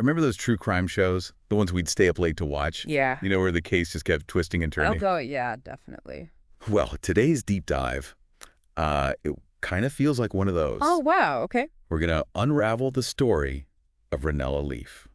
remember those true crime shows, the ones we'd stay up late to watch? Yeah. You know, where the case just kept twisting and turning? Yeah, definitely. Well, today's deep dive, it kind of feels like one of those. Oh, wow. Okay. We're going to unravel the story of Ranella Leaf.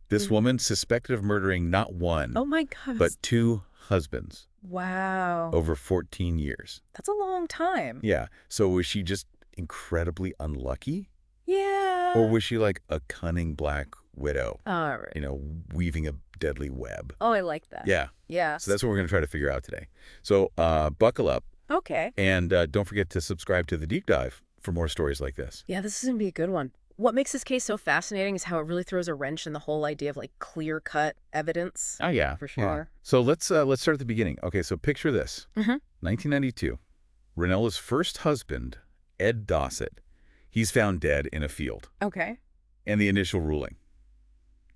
This woman suspected of murdering not one, Oh, my God. but 2 husbands Wow. over 14 years. That's a long time. Yeah. So was she just incredibly unlucky? Yeah. Or was she like a cunning black widow, All right. you know, weaving a deadly web? Oh, I like that. Yeah. Yeah. So that's what we're going to try to figure out today. So buckle up Okay. and don't forget to subscribe to The Deep Dive for more stories like this. Yeah, this is going to be a good one. What makes this case so fascinating is how it really throws a wrench in the whole idea of like clear-cut evidence. Oh, yeah. For sure. So let's start at the beginning. Okay, so picture this. 1992, Ranella's first husband, Ed Dossett, he's found dead in a field. Okay. And the initial ruling,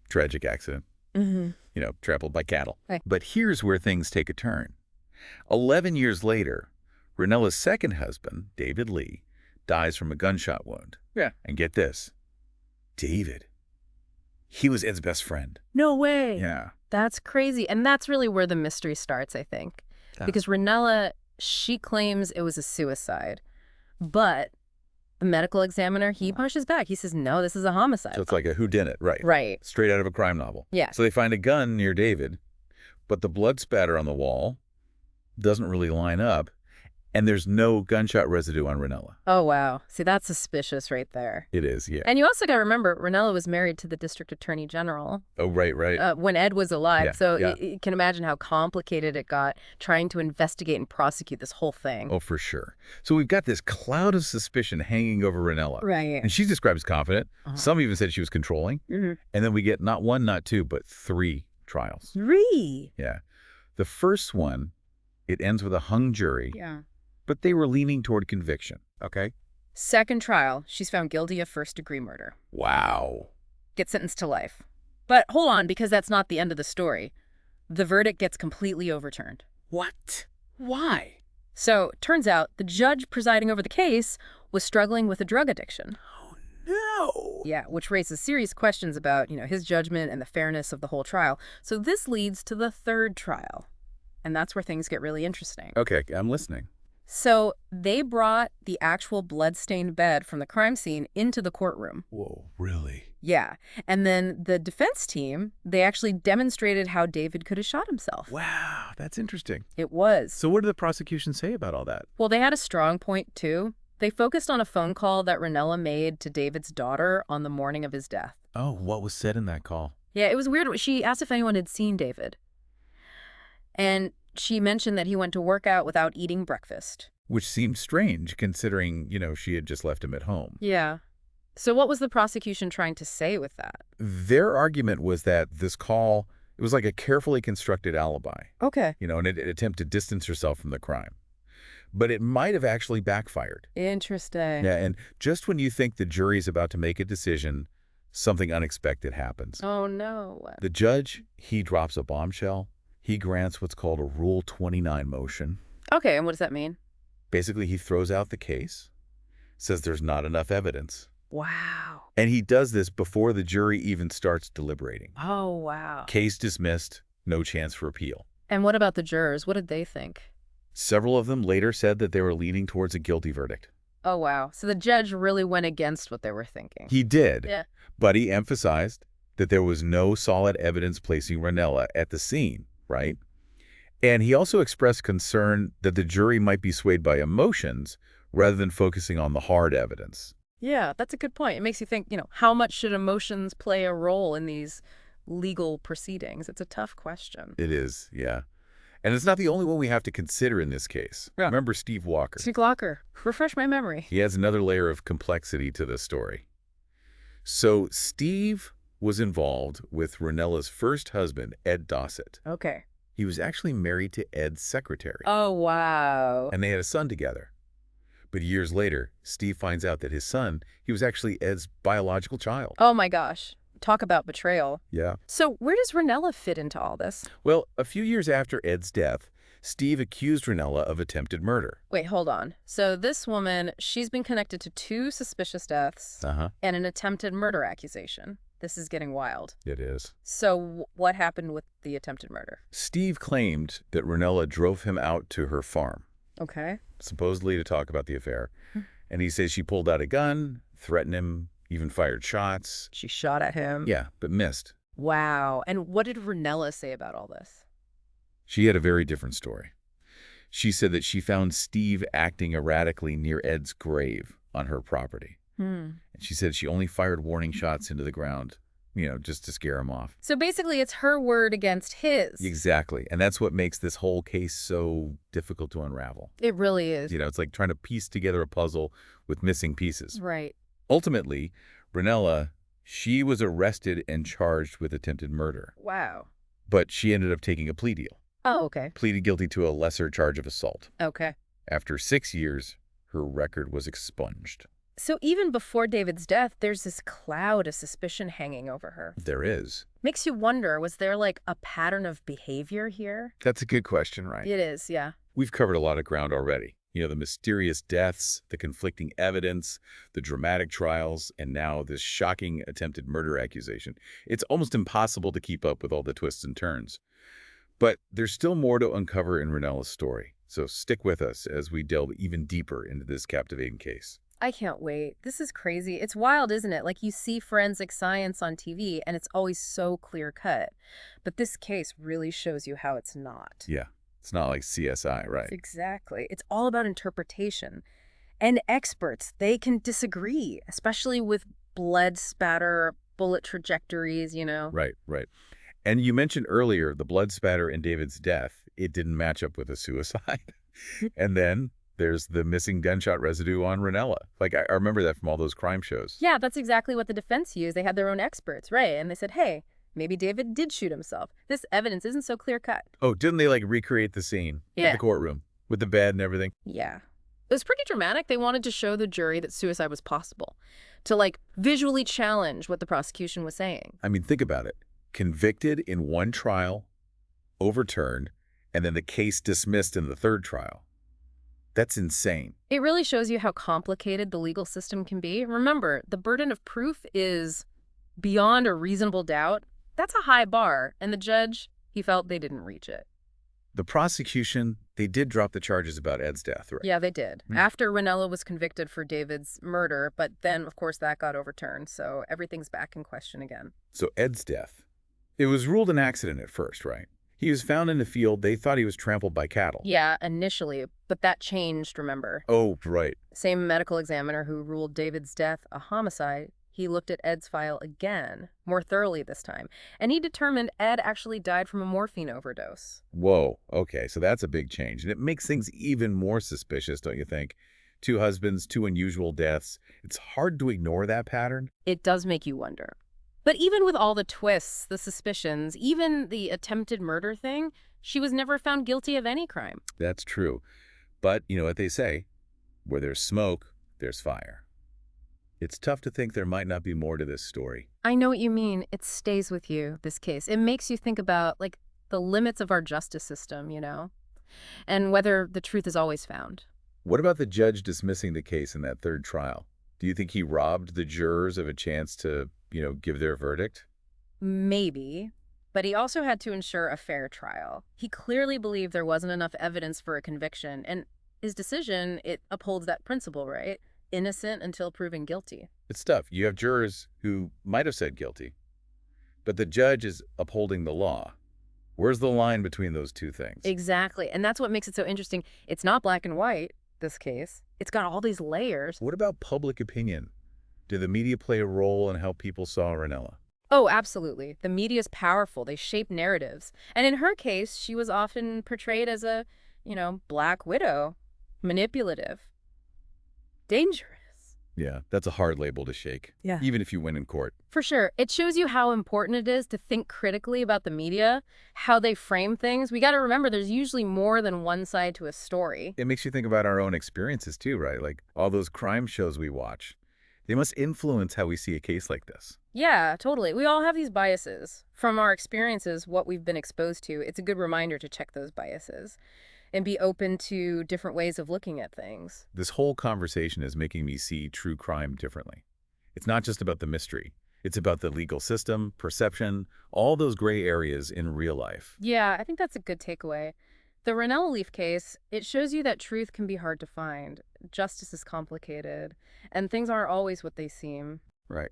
tragic accident, Mm-hmm. you know, trampled by cattle. Right. But here's where things take a turn. 11 years later, Ranella's second husband, David Lee, dies from a gunshot wound. Yeah. And get this, David, he was Ed's best friend. No way. Yeah. That's crazy. And that's really where the mystery starts, I think. Yeah. Because Ranella, she claims it was a suicide. But the medical examiner, he pushes back. He says, no, this is a homicide. So it's like a whodunit, right? Right. Straight out of a crime novel. Yeah. So they find a gun near David, but the blood spatter on the wall doesn't really line up, and there's no gunshot residue on Ranella. Oh, wow. See, that's suspicious right there. It is, yeah. And you also got to remember, Ranella was married to the district attorney general Oh, right. when Ed was alive. Yeah, So yeah. you can imagine how complicated it got trying to investigate and prosecute this whole thing. Oh, for sure. So we've got this cloud of suspicion hanging over Ranella. Right. And she's described as confident. Some even said she was controlling. Mm-hmm. And then we get not 1, not 2, but 3 trials. 3? Yeah. The first one, it ends with a hung jury, Yeah. but they were leaning toward conviction. Okay? Second trial, she's found guilty of first-degree murder. Wow. Gets sentenced to life. But hold on, because that's not the end of the story. The verdict gets completely overturned. What? Why? So, turns out, the judge presiding over the case was struggling with a drug addiction. No. Yeah, which raises serious questions about, his judgment and the fairness of the whole trial. So this leads to the third trial. And that's where things get really interesting. Okay, I'm listening. So they brought the actual blood-stained bed from the crime scene into the courtroom. Whoa, really? Yeah. And then the defense team, they actually demonstrated how David could have shot himself. Wow, that's interesting. It was. So what did the prosecution say about all that? Well, they had a strong point, too. They focused on a phone call that Ranella made to David's daughter on the morning of his death. Oh, what was said in that call? Yeah, it was weird. She asked if anyone had seen David. And she mentioned that he went to work out without eating breakfast. Which seemed strange, considering, she had just left him at home. Yeah. So what was the prosecution trying to say with that? Their argument was that this call, it was like a carefully constructed alibi, Okay. an attempt to distance herself from the crime. But it might have actually backfired. Interesting. Yeah, and just when you think the jury's about to make a decision, something unexpected happens. Oh, no. The judge, he drops a bombshell. He grants what's called a Rule 29 motion. Okay, and what does that mean? Basically, he throws out the case, says there's not enough evidence. Wow. And he does this before the jury even starts deliberating. Oh, wow. Case dismissed, no chance for appeal. And what about the jurors? What did they think? Several of them later said that they were leaning towards a guilty verdict. Oh, wow. So the judge really went against what they were thinking. He did, Yeah. but he emphasized that there was no solid evidence placing Ranella at the scene, right? And he also expressed concern that the jury might be swayed by emotions rather than focusing on the hard evidence. Yeah, that's a good point. It makes you think, how much should emotions play a role in these legal proceedings? It's a tough question. It is, yeah. And it's not the only one we have to consider in this case. Yeah. Remember Steve Walker. Steve Walker, refresh my memory. He adds another layer of complexity to this story. So Steve was involved with Ranella's first husband, Ed Dossett. Okay. He was actually married to Ed's secretary. Oh, wow. And they had a son together. But years later, Steve finds out that his son, he was actually Ed's biological child. Oh, my gosh. Talk about betrayal. Yeah. So where does Ranella fit into all this? Well, a few years after Ed's death, Steve accused Ranella of attempted murder. Wait, hold on. So this woman, she's been connected to 2 suspicious deaths and an attempted murder accusation. This is getting wild. It is. So what happened with the attempted murder? Steve claimed that Ranella drove him out to her farm, Okay. supposedly to talk about the affair. And he says she pulled out a gun, threatened him, even fired shots. She shot at him. Yeah, but missed. Wow. And what did Ranella say about all this? She had a very different story. She said that she found Steve acting erratically near Ed's grave on her property. And she said she only fired warning shots into the ground, just to scare him off. So basically it's her word against his. Exactly. And that's what makes this whole case so difficult to unravel. It really is. It's like trying to piece together a puzzle with missing pieces. Right. Ultimately, Ranella, she was arrested and charged with attempted murder. Wow. But she ended up taking a plea deal. Oh, okay. Pleaded guilty to a lesser charge of assault. Okay. After 6 years, her record was expunged. So even before David's death, there's this cloud of suspicion hanging over her. There is. Makes you wonder, was there like a pattern of behavior here? That's a good question, right? It is, yeah. We've covered a lot of ground already. The mysterious deaths, the conflicting evidence, the dramatic trials, and now this shocking attempted murder accusation. It's almost impossible to keep up with all the twists and turns. But there's still more to uncover in Ranella's story. So stick with us as we delve even deeper into this captivating case. I can't wait. This is crazy. It's wild, isn't it? Like you see forensic science on TV and it's always so clear-cut. But this case really shows you how it's not. Yeah, it's not like CSI, right? Exactly. It's all about interpretation. And experts, they can disagree, especially with blood spatter, bullet trajectories, Right. And you mentioned earlier the blood spatter in David's death. It didn't match up with a suicide. And then there's the missing gunshot residue on Ranella. Like, I remember that from all those crime shows. Yeah, that's exactly what the defense used. They had their own experts, right? And they said, hey, maybe David did shoot himself. This evidence isn't so clear-cut. Oh, didn't they, recreate the scene in the courtroom with the bed and everything? Yeah. It was pretty dramatic. They wanted to show the jury that suicide was possible, to, visually challenge what the prosecution was saying. I mean, think about it. Convicted in one trial, overturned, and then the case dismissed in the third trial. That's insane. It really shows you how complicated the legal system can be. Remember, the burden of proof is beyond a reasonable doubt. That's a high bar, and the judge, he felt they didn't reach it. The prosecution, they did drop the charges about Ed's death, right? Yeah, they did. After Ranella was convicted for David's murder, but then, of course, that got overturned, so everything's back in question again. So Ed's death, it was ruled an accident at first, right? He was found in the field. They thought he was trampled by cattle. Yeah, initially, but that changed, remember? Oh, right. Same medical examiner who ruled David's death a homicide, he looked at Ed's file again, more thoroughly this time, and he determined Ed actually died from a morphine overdose. Whoa, okay, so that's a big change. And it makes things even more suspicious, don't you think? 2 husbands, 2 unusual deaths. It's hard to ignore that pattern. It does make you wonder. But even with all the twists, the suspicions, even the attempted murder thing, she was never found guilty of any crime. That's true. But you know what they say, where there's smoke, there's fire. It's tough to think there might not be more to this story. I know what you mean. It stays with you, this case. It makes you think about, the limits of our justice system, and whether the truth is always found. What about the judge dismissing the case in that third trial? Do you think he robbed the jurors of a chance to, give their verdict? Maybe. But he also had to ensure a fair trial. He clearly believed there wasn't enough evidence for a conviction, and his decision, it upholds that principle, right? Innocent until proven guilty. It's tough. You have jurors who might have said guilty, but the judge is upholding the law. Where's the line between those two things? Exactly. And that's what makes it so interesting. It's not black and white, this case. It's got all these layers. What about public opinion? Did the media play a role in how people saw Ranella? Oh, absolutely. The media's powerful. They shape narratives. And in her case, she was often portrayed as a, black widow. Manipulative. Dangerous. Yeah, that's a hard label to shake. Yeah. Even if you win in court. For sure. It shows you how important it is to think critically about the media, how they frame things. We got to remember there's usually more than one side to a story. It makes you think about our own experiences too, right? Like all those crime shows we watch. They must influence how we see a case like this. Yeah, totally. We all have these biases. From our experiences, what we've been exposed to, it's a good reminder to check those biases and be open to different ways of looking at things. This whole conversation is making me see true crime differently. It's not just about the mystery. It's about the legal system, perception, all those gray areas in real life. Yeah, I think that's a good takeaway. The Ranella Leaf case, it shows you that truth can be hard to find, justice is complicated, and things aren't always what they seem. Right.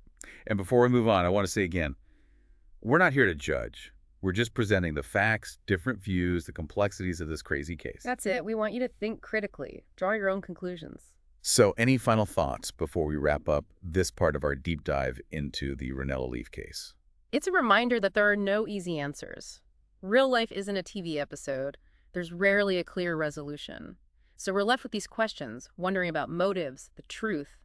And before we move on, I want to say again, we're not here to judge. We're just presenting the facts, different views, the complexities of this crazy case. That's it. We want you to think critically, draw your own conclusions. So any final thoughts before we wrap up this part of our deep dive into the Ranella Leaf case? It's a reminder that there are no easy answers. Real life isn't a TV episode. There's rarely a clear resolution. So we're left with these questions, wondering about motives, the truth,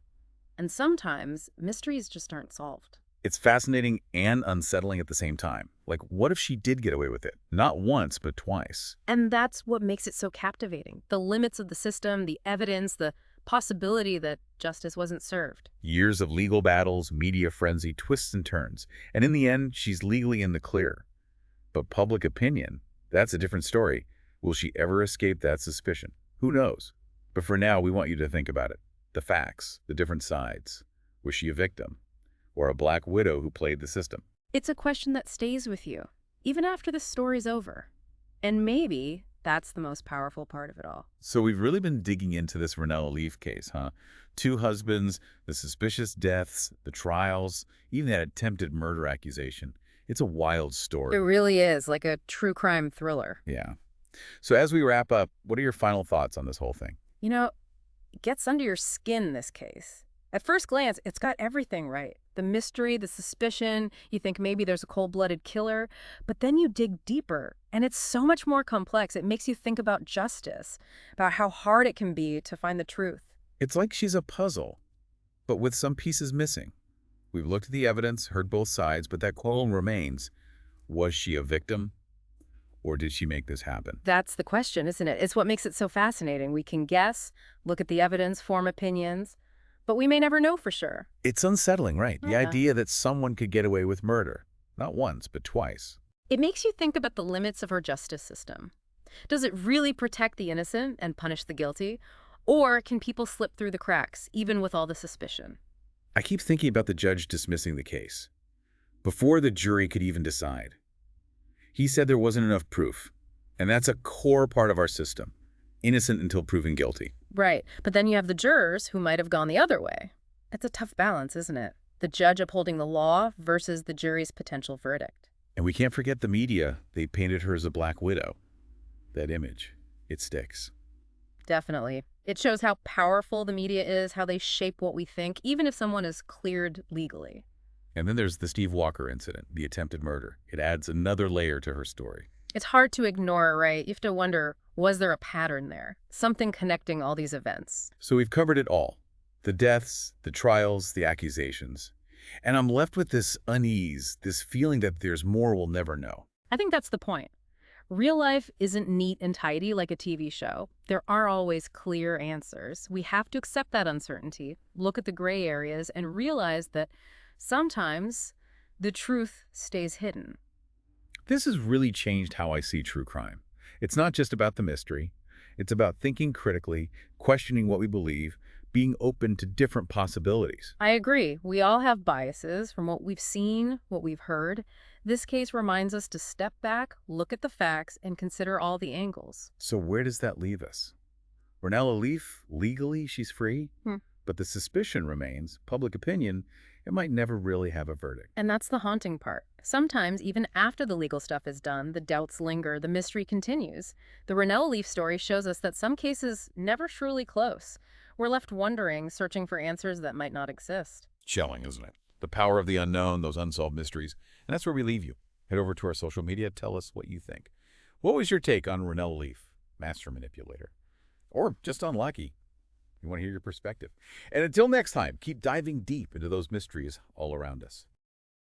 and sometimes mysteries just aren't solved. It's fascinating and unsettling at the same time. Like, what if she did get away with it? Not once, but twice. And that's what makes it so captivating. The limits of the system, the evidence, the possibility that justice wasn't served. Years of legal battles, media frenzy, twists and turns. And in the end, she's legally in the clear. But public opinion, that's a different story. Will she ever escape that suspicion? Who knows? But for now, we want you to think about it. The facts, the different sides. Was she a victim? Or a black widow who played the system? It's a question that stays with you, even after the story's over. And maybe that's the most powerful part of it all. So we've really been digging into this Ranella Leaf case, huh? Two husbands, the suspicious deaths, the trials, even that attempted murder accusation. It's a wild It story. really is like a true crime thriller. Yeah. So as we wrap up, what are your final thoughts on this whole thing? You know, it gets under your skin, this case. At first glance, it's got everything right. The mystery, the suspicion, you think maybe there's a cold-blooded killer, but then you dig deeper, and it's so much more complex. It makes you think about justice, about how hard it can be to find the truth. It's like she's a puzzle, but with some pieces missing. We've looked at the evidence, heard both sides, but that question remains. Was she a victim, or did she make this happen? That's the question, isn't it? It's what makes it so fascinating. We can guess, look at the evidence, form opinions, but we may never know for sure. It's unsettling, right? The Yeah. idea that someone could get away with murder. Not once, but twice. It makes you think about the limits of our justice system. Does it really protect the innocent and punish the guilty? Or can people slip through the cracks, even with all the suspicion? I keep thinking about the judge dismissing the case. Before the jury could even decide. He said there wasn't enough proof. And that's a core part of our system. Innocent until proven guilty. Right, but then you have the jurors who might have gone the other way. It's a tough balance, isn't it? The judge upholding the law versus the jury's potential verdict. And we can't forget the media. They painted her as a black widow. That image, it sticks. Definitely. It shows how powerful the media is, how they shape what we think, even if someone is cleared legally. And then there's the Steve Walker incident, the attempted murder. It adds another layer to her story. It's hard to ignore, right? You have to wonder, was there a pattern there? Something connecting all these events. So we've covered it all. The deaths, the trials, the accusations. And I'm left with this unease, this feeling that there's more we'll never know. I think that's the point. Real life isn't neat and tidy like a TV show. There aren't always clear answers. We have to accept that uncertainty, look at the gray areas, and realize that sometimes the truth stays hidden. This has really changed how I see true crime. It's not just about the mystery. It's about thinking critically, questioning what we believe, being open to different possibilities. I agree. We all have biases from what we've seen, what we've heard. This case reminds us to step back, look at the facts, and consider all the angles. So where does that leave us? Ranella Leaf, legally, she's free, but the suspicion remains, public opinion, it might never really have a verdict. And that's the haunting part. Sometimes, even after the legal stuff is done, the doubts linger, the mystery continues. The Ranella Leaf story shows us that some cases never truly close. We're left wondering, searching for answers that might not exist. Chilling, isn't it? The power of the unknown, those unsolved mysteries. And that's where we leave you. Head over to our social media, tell us what you think. What was your take on Ranella Leaf, master manipulator? Or just unlucky? We want to hear your perspective. And until next time, keep diving deep into those mysteries all around us.